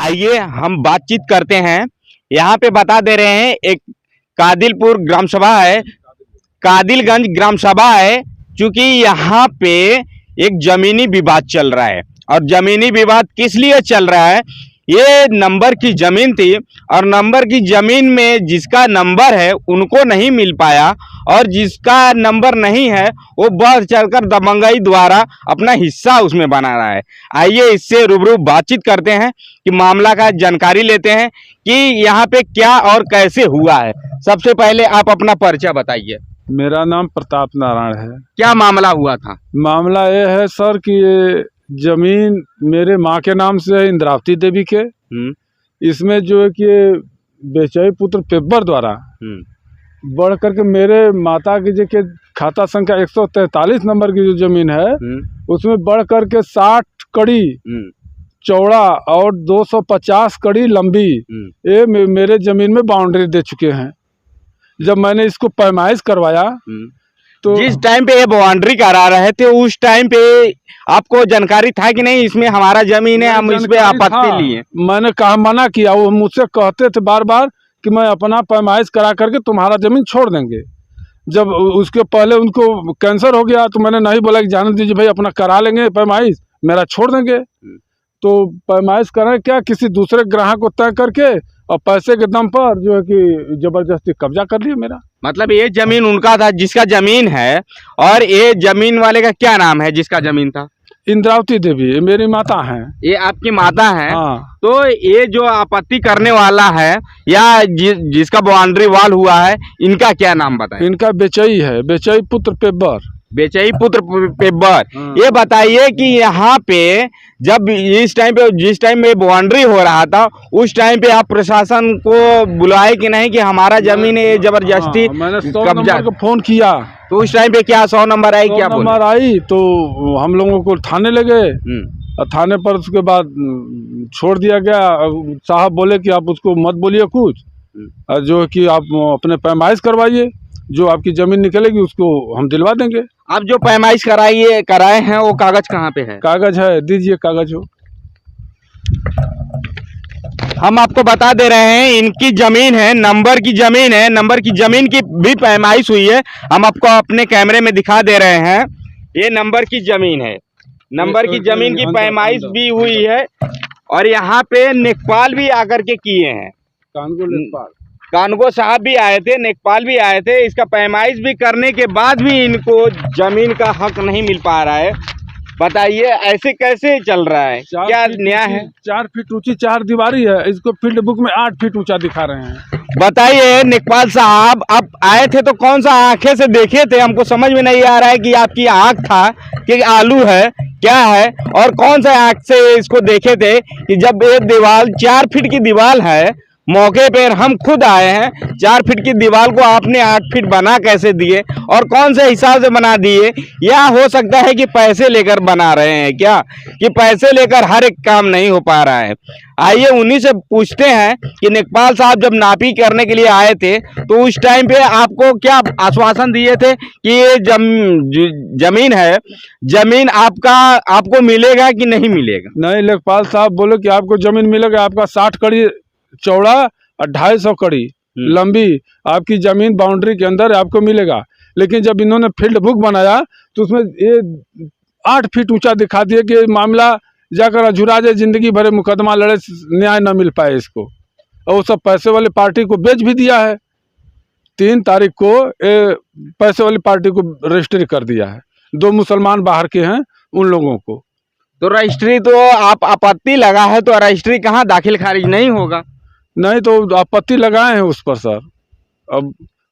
आइए हम बातचीत करते हैं। यहाँ पे बता दे रहे हैं, एक कादिलपुर ग्राम सभा है, कादिलगंज ग्राम सभा है। चूंकि यहाँ पे एक जमीनी विवाद चल रहा है, और जमीनी विवाद किस लिए चल रहा है, ये नंबर की जमीन थी और नंबर की जमीन में जिसका नंबर है उनको नहीं मिल पाया, और जिसका नंबर नहीं है वो बढ़ चढ़कर दबंगई द्वारा अपना हिस्सा उसमें बना रहा है। आइए इससे रूबरू बातचीत करते हैं कि मामला का जानकारी लेते हैं कि यहाँ पे क्या और कैसे हुआ है। सबसे पहले आप अपना परिचय बताइए। मेरा नाम प्रताप नारायण है। क्या मामला हुआ था? मामला ये है सर कि ये जमीन मेरे माँ के नाम से है, इंद्रावती देवी के। इसमें जो है कि बेचई पुत्र पेब्बर द्वारा बढ़ करके मेरे माता की जो के खाता संख्या 143 नंबर की जो जमीन है उसमें बढ़ करके 60 कड़ी चौड़ा और 250 कड़ी लंबी ये मेरे जमीन में बाउंड्री दे चुके हैं। जब मैंने इसको पैमाइश करवाया तो जिस टाइम पे ये बाउंड्री करा रहे थे उस टाइम पे आपको जानकारी था कि नहीं इसमें हमारा जमीन है, हम इस पे आपत्ति लिए? मैंने कहा, मना किया। वो मुझसे कहते थे बार बार कि मैं अपना पैमाइश करा करके तुम्हारा जमीन छोड़ देंगे। जब उसके पहले उनको कैंसर हो गया तो मैंने नहीं बोला कि जाने दीजिए भाई, अपना करा लेंगे पैमाइश, मेरा छोड़ देंगे। तो पैमाइश करें क्या, किसी दूसरे ग्राहक को तय करके और पैसे के दम पर जो है कि जबरदस्ती कब्जा कर लिया मेरा। मतलब ये जमीन उनका था जिसका जमीन है, और ये जमीन वाले का क्या नाम है जिसका जमीन था? इंद्रावती देवी मेरी माता हैं। ये आपकी माता है? हाँ। तो ये जो आपत्ति करने वाला है या जिसका बाउंड्री वॉल हुआ है, इनका क्या नाम बताएं? इनका बेचई है, बेचई पुत्र पेब्बर। बेचई पुत्र पेब्बर। ये बताइए कि यहाँ पे जब इस टाइम पे जिस टाइम में बाउंड्री हो रहा था उस टाइम पे आप प्रशासन को बुलाए कि नहीं कि हमारा जमीन है जबरदस्ती मैंने 100 कब्जा? नंबर को फोन किया तो उस टाइम पे क्या 100 नंबर आई? क्या नंबर आई तो हम लोगों को थाने ले गए। थाने पर उसके बाद छोड़ दिया गया। साहब बोले कि आप उसको मत बोलिए कुछ, जो कि आप अपने पैमाइश करवाइए, जो आपकी जमीन निकलेगी उसको हम दिलवा देंगे। आप जो पैमाइश कराए हैं वो कागज कहाँ पे है? कागज है, दीजिए कागज हो। हम आपको बता दे रहे हैं, इनकी जमीन है, नंबर की जमीन है, नंबर की जमीन की भी पैमाइश हुई है। हम आपको अपने कैमरे में दिखा दे रहे हैं, ये नंबर की जमीन है, नंबर की जमीन की पैमाइश भी हुई है। और यहाँ पे नेकपाल भी आकर के किए हैं, कानगो साहब भी आए थे, नेकपाल भी आए थे। इसका पैमाइश भी करने के बाद भी इनको जमीन का हक नहीं मिल पा रहा है। बताइए ऐसे कैसे चल रहा है, क्या न्याय है? 4 फीट ऊंची 4 दीवारी है, इसको फील्ड बुक में 8 फीट ऊंचा दिखा रहे हैं। बताइए नेकपाल साहब, आप आए थे तो कौन सा आंखें से देखे थे? हमको समझ में नहीं आ रहा है कि आपकी आंख था कि आलू है, क्या है, और कौन सा आंख से इसको देखे थे कि जब ये दीवार 4 फीट की दीवार है, मौके पर हम खुद आए हैं, 4 फीट की दीवार को आपने 8 फीट बना कैसे दिए और कौन से हिसाब से बना दिए? या हो सकता है कि पैसे लेकर बना रहे हैं क्या, कि पैसे लेकर हर एक काम नहीं हो पा रहा है? आइए उन्हीं से पूछते हैं कि नेकपाल साहब जब नापी करने के लिए आए थे तो उस टाइम पे आपको क्या आश्वासन दिए थे कि ये जमीन है, जमीन आपको मिलेगा कि नहीं मिलेगा? नहीं, लेखपाल साहब बोले कि आपको जमीन मिलेगा, आपका 60 कड़ी चौड़ा और 250 कड़ी लंबी आपकी जमीन बाउंड्री के अंदर आपको मिलेगा। लेकिन जब इन्होंने फील्ड बुक बनाया तो उसमें ये 8 फीट ऊंचा दिखा दिया कि मामला जाकर अझुरा जाए, जिंदगी भरे मुकदमा लड़े, न्याय न मिल पाए इसको। और वो सब पैसे वाली पार्टी को बेच भी दिया है। 3 तारीख को पैसे वाली पार्टी को रजिस्ट्री कर दिया है। 2 मुसलमान बाहर के हैं, उन लोगों को। तो रजिस्ट्री तो आप आपत्ति लगा है तो रजिस्ट्री कहाँ दाखिल खारिज नहीं होगा? नहीं तो आपत्ति लगाए हैं उस पर सर।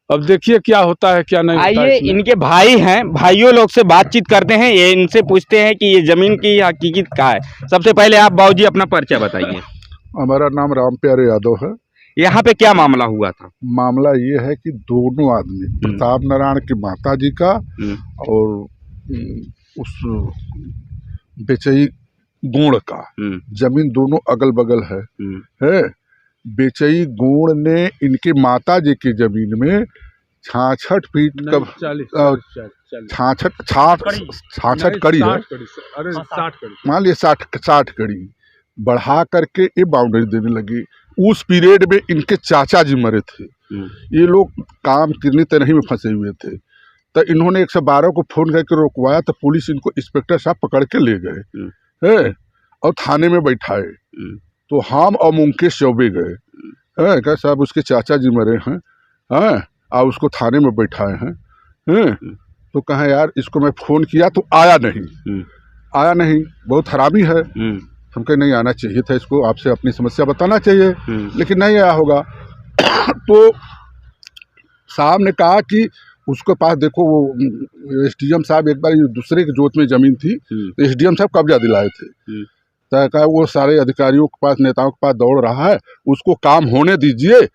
अब देखिए क्या होता है क्या नहीं। आइए इनके भाई हैं, भाइयों लोग से बातचीत करते हैं, ये इनसे पूछते हैं कि ये जमीन की हकीकत क्या है। सबसे पहले आप बाबूजी अपना परिचय बताइए। हमारा नाम राम प्यारे यादव है। यहाँ पे क्या मामला हुआ था? मामला ये है कि दोनों आदमी, प्रताप नारायण की माता जी का और उस बेचई गुण का जमीन दोनों अगल बगल है। बेचई गुण ने इनके माता जी की जमीन में 66 फीट का 66 कड़ी है, मान लिया 60 कड़ी बढ़ा करके ये बाउंड्री देने लगी। उस पीरियड में इनके चाचा जी मरे थे, ये लोग काम कितनी तरह में फंसे हुए थे, तो इन्होंने 112 को फोन करके रोकवाया, तो पुलिस इनको इंस्पेक्टर साहब पकड़ के ले गए है और थाने में बैठाए। तो हम और मुकेश चौबे गए हैं, कहा साहब उसके चाचा जी मरे हैं और उसको थाने में बैठाए हैं। तो कहा यार इसको मैं फ़ोन किया तो आया नहीं, बहुत हरामी है। हम कहे नहीं आना चाहिए था इसको, आपसे अपनी समस्या बताना चाहिए, लेकिन नहीं आया होगा। तो साहब ने कहा कि उसके पास देखो वो एसडीएम साहब एक बार दूसरे के जोत में ज़मीन थी, तो एसडीएम साहब कब्जा दिलाए थे। तो कहा वो सारे अधिकारियों के पास, नेताओं के पास दौड़ रहा है, उसको काम होने दीजिए,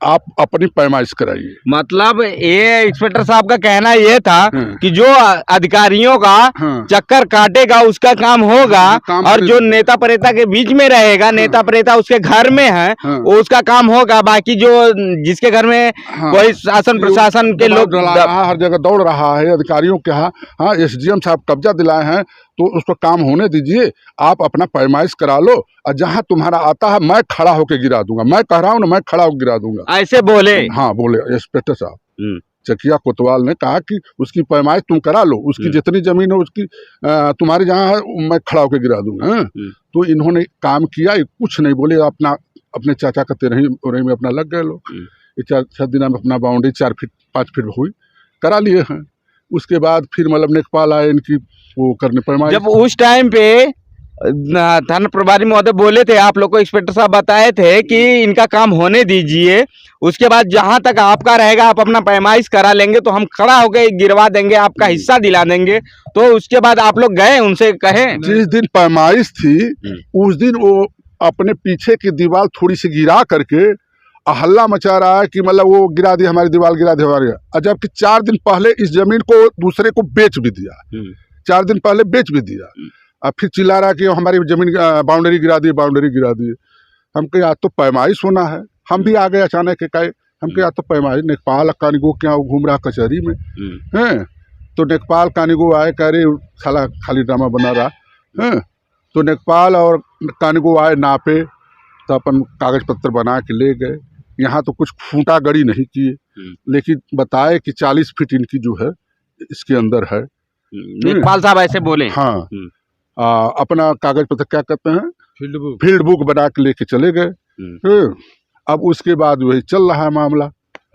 आप अपनी पैमाइश कराइए। मतलब ये इंस्पेक्टर साहब का कहना ये था कि जो अधिकारियों का चक्कर काटेगा उसका काम होगा, और जो नेता प्रेता के बीच में रहेगा, नेता प्रेता उसके घर में है, वो उसका काम होगा। बाकी जो जिसके घर में कोई शासन प्रशासन के लोग हर जगह दौड़ रहा है अधिकारियों के यहाँ, हाँ एसडीएम साहब कब्जा दिलाए हैं तो उसको काम होने दीजिए, आप अपना पैमाइश करा लो, और जहाँ तुम्हारा आता है मैं खड़ा होकर गिरा दूंगा। मैं कह रहा हूँ ना, मैं खड़ा होकर गिरा दूंगा, ऐसे बोले। हाँ बोले इंस्पेक्टर साहब चकिया कोतवाल ने कहा कि उसकी पैमाइश तुम करा लो, उसकी जितनी जमीन है उसकी तुम्हारे जहाँ है मैं खड़ा होकर गिरा दूंगा। तो इन्होंने काम किया, कुछ नहीं बोले, अपने चाचा का 13 में अपना लग गए लोग। 4 दिन में अपना बाउंड्री 4 फीट 5 फीट हुई करा लिए हैं। उसके बाद फिर मतलब लेखपाल आए इनकी वो करने पैमाइश। जब उस टाइम पे थाना प्रभारी महोदय बोले थे, आप लोग को इंस्पेक्टर साहब बताए थे कि इनका काम होने दीजिए, उसके बाद जहां तक आपका रहेगा आप अपना पैमाइश करा लेंगे तो हम खड़ा होकर गिरवा देंगे, आपका हिस्सा दिला देंगे। तो उसके बाद आप लोग गए उनसे कहे? जिस दिन पैमाइश थी उस दिन वो अपने पीछे की दीवार थोड़ी सी गिरा करके हल्ला मचा रहा है कि मतलब वो गिरा दी हमारी दीवार, गिरा दी हमारी, जबकि 4 दिन पहले इस जमीन को दूसरे को बेच भी दिया, 4 दिन पहले बेच भी दिया। अब फिर चिल्ला रहा कि हमारी जमीन बाउंड्री गिरा दी, बाउंड्री गिरा दी। हम कहे आज तो पैमाइश होना है। हम भी आ गए अचानक के कहे, हम कहे आज तो पैमाइश। नेकपाल कानिगो क्या घूम रहा कचहरी में हैं, तो नेकपाल कानिगो आए, कह रहे साला खाली ड्रामा बना रहा है। तो नेकपाल और कानिगो आए नापे, तो अपन कागज पत्र बना के ले गए। यहाँ तो कुछ खूंटा गड़ी नहीं किए, लेकिन बताए कि 40 फीट इनकी जो है इसके अंदर है। नेकपाल साहब ऐसे बोले? हाँ। अपना कागज पत्र क्या कहते हैं, फील्ड बुक बना के लेके चले गए। अब उसके बाद वही चल रहा है मामला।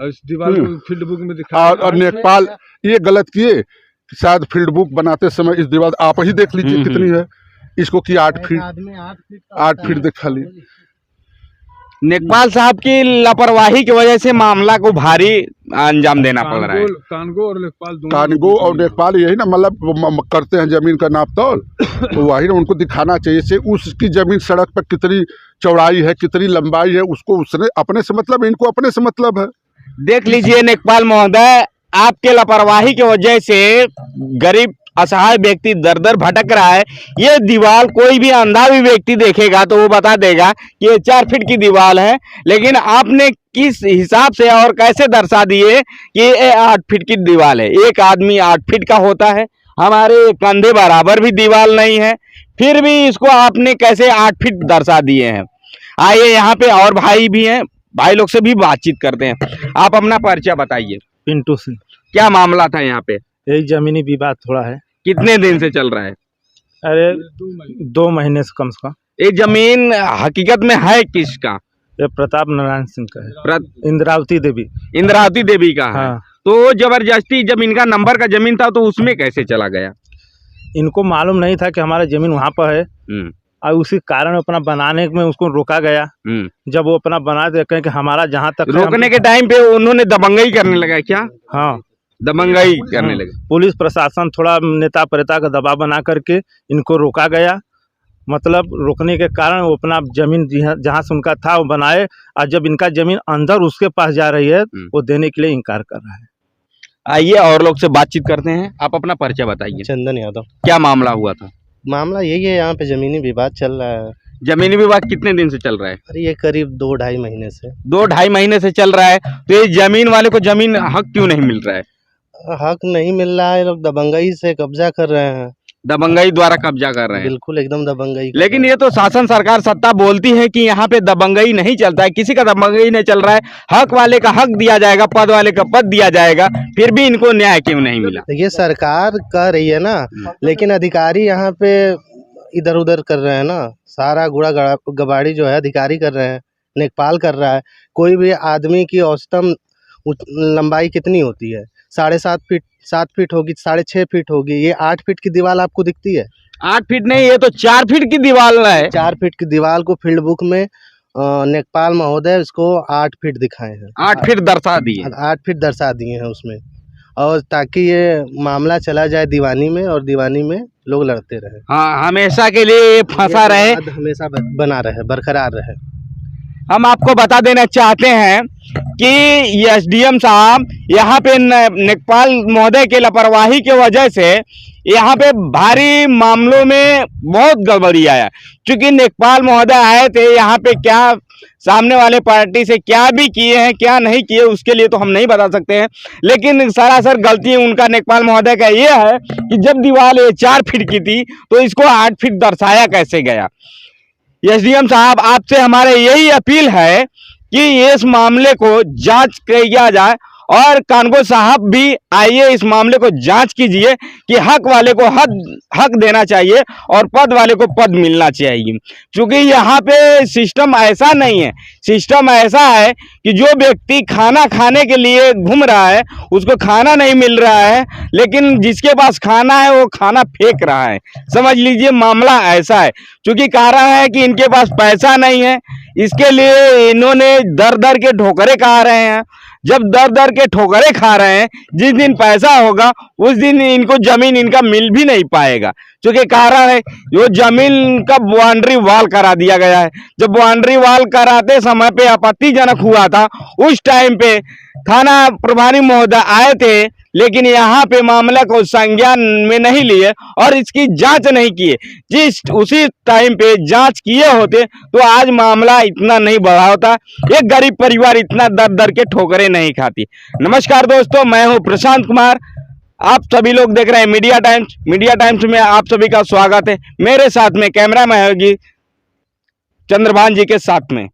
इस दीवार को फील्ड बुक में दिखा, और नेकपाल ये गलत किए कि शायद फील्ड बुक बनाते समय इस दीवार आप ही देख लीजिए कितनी है, इसको कि 8 फीट दिखा ली। नेकपाल साहब की लापरवाही की वजह से मामला को भारी अंजाम देना पड़ रहा है। कानगो और लेखपाल, कानगो और लेखपाल यही ना मतलब करते हैं जमीन का नाप तोल, तो वही ना उनको दिखाना चाहिए से उसकी जमीन सड़क पर कितनी चौड़ाई है, कितनी लंबाई है, उसको उसने अपने से मतलब, इनको अपने से मतलब है। देख लीजिए नेकपाल महोदय, आपके लापरवाही की वजह से गरीब असहाय व्यक्ति दर दर भटक रहा है। ये दीवार कोई भी अंधा भी व्यक्ति देखेगा तो वो बता देगा कि ये 4 फीट की दीवार है, लेकिन आपने किस हिसाब से और कैसे दर्शा दिए कि ये 8 फीट की दीवार है। एक आदमी 8 फीट का होता है, हमारे कंधे बराबर भी दीवार नहीं है, फिर भी इसको आपने कैसे 8 फीट दर्शा दिए हैं। आइए यहाँ पे और भाई भी हैं, भाई लोग से भी बातचीत करते हैं। आप अपना परिचय बताइए। पिंटू सिंह। क्या मामला था यहाँ पे? एक जमीनी विवाद थोड़ा है। कितने दिन से चल रहा है? अरे 2 महीने से कम से कम। ये जमीन हकीकत में है किसका? ये प्रताप नारायण सिंह का है। इंद्रावती देवी का है। हाँ। तो जबरदस्ती जब इनका नंबर का जमीन था तो उसमें कैसे चला गया? इनको मालूम नहीं था कि हमारा जमीन वहाँ पर है, और उसी कारण अपना बनाने में उसको रोका गया। जब वो अपना बना देते कि हमारा जहाँ तक रोकने के टाइम पे उन्होंने दबंगई करने लगा क्या? हाँ, दबंगई करने लगे। पुलिस प्रशासन थोड़ा नेता प्रेता का दबाव बना करके इनको रोका गया। मतलब रोकने के कारण वो अपना जमीन जहाँ से उनका था वो बनाए, और जब इनका जमीन अंदर उसके पास जा रही है वो देने के लिए इनकार कर रहा है। आइए और लोग से बातचीत करते हैं। आप अपना परिचय बताइए। चंदन यादव। क्या मामला हुआ था? मामला यही है, यहाँ पे जमीनी विवाद चल रहा है। जमीनी विवाद कितने दिन से चल रहा है? अरे ये करीब 2-2.5 महीने से। 2-2.5 महीने से चल रहा है। तो ये जमीन वाले को जमीन हक क्यों नहीं मिल रहा है? हक नहीं मिल रहा है, लोग दबंगई से कब्जा कर रहे हैं। दबंगई द्वारा कब्जा कर रहे हैं। बिल्कुल एकदम दबंगई। लेकिन ये तो शासन सरकार सत्ता बोलती है कि यहाँ पे दबंगई नहीं चलता है, किसी का दबंगई नहीं चल रहा है, हक वाले का हक दिया जाएगा, पद वाले का पद दिया जाएगा, फिर भी इनको न्याय क्यों नहीं मिला? ये सरकार कह रही है ना, लेकिन अधिकारी यहाँ पे इधर उधर कर रहे हैं ना, सारा गुड़ा गबाड़ी जो है अधिकारी कर रहे हैं, लेखपाल कर रहा है। कोई भी आदमी की औसतन लंबाई कितनी होती है? 7.5 फीट, 7 फीट होगी, 6.5 फीट होगी, ये 8 फीट की दीवार आपको दिखती है? 8 फीट नहीं, ये तो 4 फीट की दीवार है। 4 फीट की दीवार को फील्ड बुक में लेखपाल महोदय इसको 8 फीट दिखाए हैं। 8 फीट दर्शा दिए। 8 फीट दर्शा दिए हैं उसमें, और ताकि ये मामला चला जाए दीवानी में, और दीवानी में लोग लड़ते रहे। हाँ, हमेशा के लिए ये फंसा रहे, हमेशा बना रहे, बरकरार रहे। हम आपको बता देना चाहते हैं कि एसडीएम साहब यहाँ पे लेखपाल महोदय के लापरवाही के वजह से यहाँ पे भारी मामलों में बहुत गड़बड़ी आया। क्योंकि लेखपाल महोदय आए थे यहाँ पे, क्या सामने वाले पार्टी से क्या भी किए हैं क्या नहीं किए उसके लिए तो हम नहीं बता सकते हैं, लेकिन सरासर गलती उनका लेखपाल महोदय का ये है कि जब दीवार 4 फीट की थी तो इसको 8 फीट दर्शाया कैसे गया। एसडीएम साहब, आपसे हमारे यही अपील है कि इस मामले को जांच किया जाए, और कानगो साहब भी आइए इस मामले को जांच कीजिए कि हक वाले को हक देना चाहिए और पद वाले को पद मिलना चाहिए। क्योंकि यहाँ पे सिस्टम ऐसा नहीं है, सिस्टम ऐसा है कि जो व्यक्ति खाना खाने के लिए घूम रहा है उसको खाना नहीं मिल रहा है, लेकिन जिसके पास खाना है वो खाना फेंक रहा है। समझ लीजिए मामला ऐसा है। क्योंकि कारण है कि इनके पास पैसा नहीं है, इसके लिए इन्होंने दर दर के ठोकरे खा रहे हैं। जब दर दर के ठोकरे खा रहे हैं, जिस दिन पैसा होगा उस दिन इनको जमीन इनका मिल भी नहीं पाएगा। क्योंकि कारण है वो जमीन का बाउंड्री वॉल करा दिया गया है। जब बाउंड्री वॉल कराते समय पे आपत्तिजनक हुआ था, उस टाइम पे थाना प्रभारी महोदय आए थे, लेकिन यहाँ पे मामला को संज्ञान में नहीं लिए और इसकी जांच नहीं किए। जिस उसी टाइम पे जांच किए होते तो आज मामला इतना नहीं बढ़ा होता, एक गरीब परिवार इतना दर दर के ठोकरे नहीं खाती। नमस्कार दोस्तों, मैं हूँ प्रशांत कुमार, आप सभी लोग देख रहे हैं मीडिया टाइम्स। मीडिया टाइम्स में आप सभी का स्वागत है। मेरे साथ में कैमरा में होगी चंद्रभान जी के साथ में।